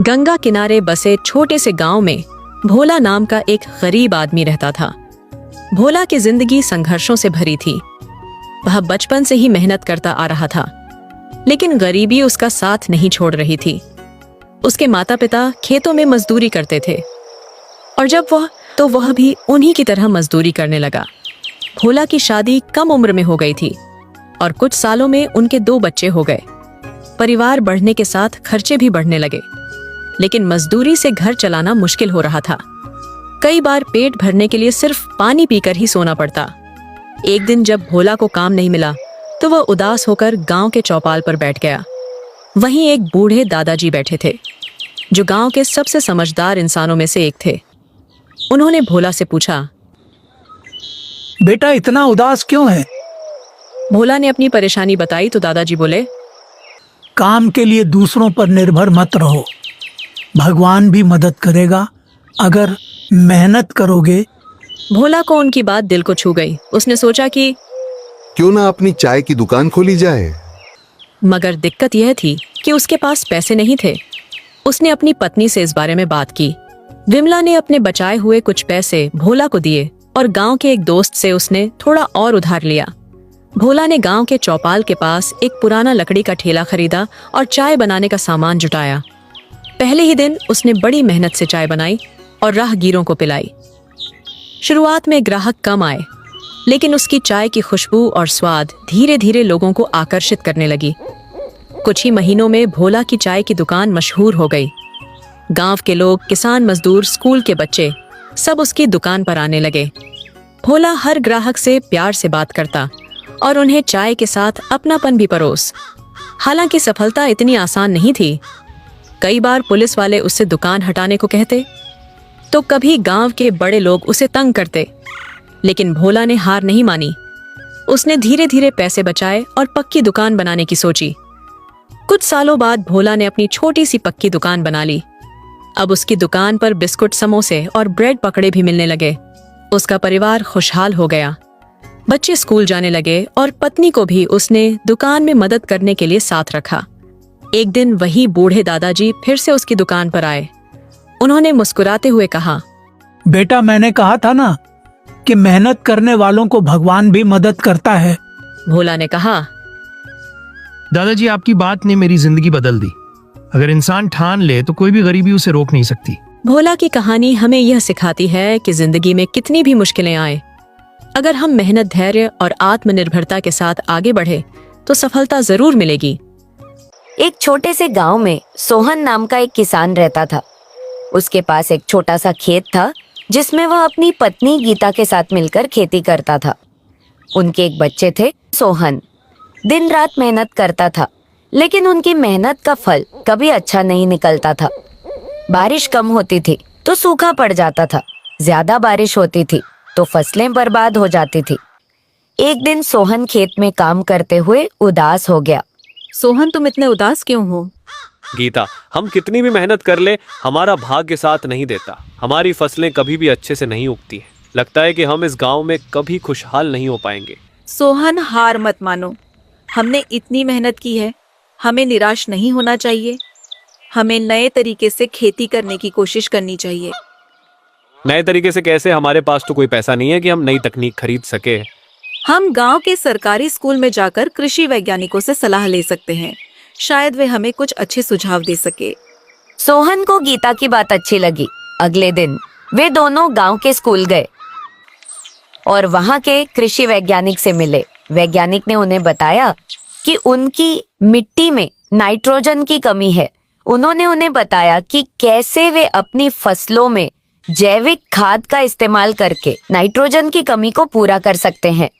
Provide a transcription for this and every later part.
गंगा किनारे बसे छोटे से गांव में भोला नाम का एक गरीब आदमी रहता था। भोला की जिंदगी संघर्षों से भरी थी। वह बचपन से ही मेहनत करता आ रहा था, लेकिन गरीबी उसका साथ नहीं छोड़ रही थी। उसके माता पिता खेतों में मजदूरी करते थे और जब वह भी उन्हीं की तरह मजदूरी करने लगा। भोला की शादी कम उम्र में हो गई थी और कुछ सालों में उनके 2 बच्चे हो गए। परिवार बढ़ने के साथ खर्चे भी बढ़ने लगे, लेकिन मजदूरी से घर चलाना मुश्किल हो रहा था। कई बार पेट भरने के लिए सिर्फ पानी पीकर ही सोना पड़ता। एक दिन जब भोला को काम नहीं मिला तो वह उदास होकर गांव के चौपाल पर बैठ गया। वहीं एक बूढ़े दादाजी बैठे थे, जो गांव के सबसे समझदार इंसानों में से एक थे। उन्होंने भोला से पूछा, बेटा इतना उदास क्यों है? भोला ने अपनी परेशानी बताई तो दादाजी बोले, काम के लिए दूसरों पर निर्भर मत रहो, भगवान भी मदद करेगा अगर मेहनत करोगे। भोला को उनकी बात दिल को छू गई। उसने सोचा कि क्यों ना अपनी चाय की दुकान खोली जाए। मगर दिक्कत यह थी कि उसके पास पैसे नहीं थे। उसने अपनी पत्नी से इस बारे में बात की। विमला ने अपने बचाए हुए कुछ पैसे भोला को दिए और गांव के एक दोस्त से उसने थोड़ा और उधार लिया। भोला ने गांव के चौपाल के पास एक पुराना लकड़ी का ठेला खरीदा और चाय बनाने का सामान जुटाया। पहले ही दिन उसने बड़ी मेहनत से चाय बनाई और राहगीरों को पिलाई। शुरुआत में ग्राहक कम आए, लेकिन उसकी चाय की खुशबू और स्वाद धीरे धीरे लोगों को आकर्षित करने लगी। कुछ ही महीनों में भोला की चाय की दुकान मशहूर हो गई। गांव के लोग, किसान मजदूर, स्कूल के बच्चे सब उसकी दुकान पर आने लगे। भोला हर ग्राहक से प्यार से बात करता और उन्हें चाय के साथ अपनापन भी परोस। हालांकि सफलता इतनी आसान नहीं थी। कई बार पुलिस वाले उससे दुकान हटाने को कहते, तो कभी गांव के बड़े लोग उसे तंग करते, लेकिन भोला ने हार नहीं मानी। उसने धीरे धीरे पैसे बचाए और पक्की दुकान बनाने की सोची। कुछ सालों बाद भोला ने अपनी छोटी सी पक्की दुकान बना ली। अब उसकी दुकान पर बिस्कुट, समोसे और ब्रेड पकड़े भी मिलने लगे। उसका परिवार खुशहाल हो गया। बच्चे स्कूल जाने लगे और पत्नी को भी उसने दुकान में मदद करने के लिए साथ रखा। एक दिन वही बूढ़े दादाजी फिर से उसकी दुकान पर आए। उन्होंने मुस्कुराते हुए कहा, बेटा मैंने कहा था ना कि मेहनत करने वालों को भगवान भी मदद करता है। भोला ने कहा, दादाजी आपकी बात ने मेरी जिंदगी बदल दी। अगर इंसान ठान ले तो कोई भी गरीबी उसे रोक नहीं सकती। भोला की कहानी हमें यह सिखाती है कि जिंदगी में कितनी भी मुश्किलें आए, अगर हम मेहनत, धैर्य और आत्मनिर्भरता के साथ आगे बढ़े तो सफलता जरूर मिलेगी। एक छोटे से गांव में सोहन नाम का एक किसान रहता था। उसके पास एक छोटा सा खेत था, जिसमें वह अपनी पत्नी गीता के साथ मिलकर खेती करता था। उनके एक बच्चे थे, सोहन। दिन रात मेहनत करता था, लेकिन उनकी मेहनत का फल कभी अच्छा नहीं निकलता था। बारिश कम होती थी तो सूखा पड़ जाता था, ज्यादा बारिश होती थी तो फसलें बर्बाद हो जाती थी। एक दिन सोहन खेत में काम करते हुए उदास हो गया। सोहन, तुम इतने उदास क्यों हो? गीता, हम कितनी भी मेहनत कर ले, हमारा भाग्य साथ नहीं देता। हमारी फसलें कभी भी अच्छे से नहीं उगती हैं। लगता है कि हम इस गांव में कभी खुशहाल नहीं हो पाएंगे। सोहन, हार मत मानो। हमने इतनी मेहनत की है, हमें निराश नहीं होना चाहिए। हमें नए तरीके से खेती करने की कोशिश करनी चाहिए। नए तरीके से कैसे? हमारे पास तो कोई पैसा नहीं है कि हम नई तकनीक खरीद सके। हम गांव के सरकारी स्कूल में जाकर कृषि वैज्ञानिकों से सलाह ले सकते हैं। शायद वे हमें कुछ अच्छे सुझाव दे सके। सोहन को गीता की बात अच्छी लगी। अगले दिन वे दोनों गांव के स्कूल गए और वहां के कृषि वैज्ञानिक से मिले। वैज्ञानिक ने उन्हें बताया कि उनकी मिट्टी में नाइट्रोजन की कमी है। उन्होंने उन्हें बताया कि कैसे वे अपनी फसलों में जैविक खाद का इस्तेमाल करके नाइट्रोजन की कमी को पूरा कर सकते हैं।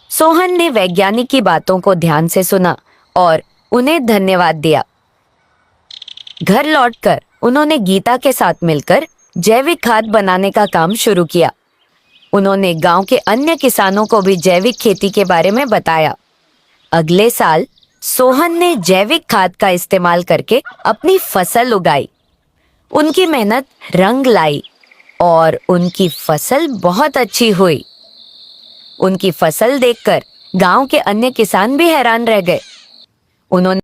सोहन ने वैज्ञानिक की बातों को ध्यान से सुना और उन्हें धन्यवाद दिया। घर लौटकर उन्होंने गीता के साथ मिलकर जैविक खाद बनाने का काम शुरू किया। उन्होंने गांव के अन्य किसानों को भी जैविक खेती के बारे में बताया। अगले साल सोहन ने जैविक खाद का इस्तेमाल करके अपनी फसल उगाई। उनकी मेहनत रंग लाई और उनकी फसल बहुत अच्छी हुई। उनकी फसल देखकर गांव के अन्य किसान भी हैरान रह गए। उन्होंने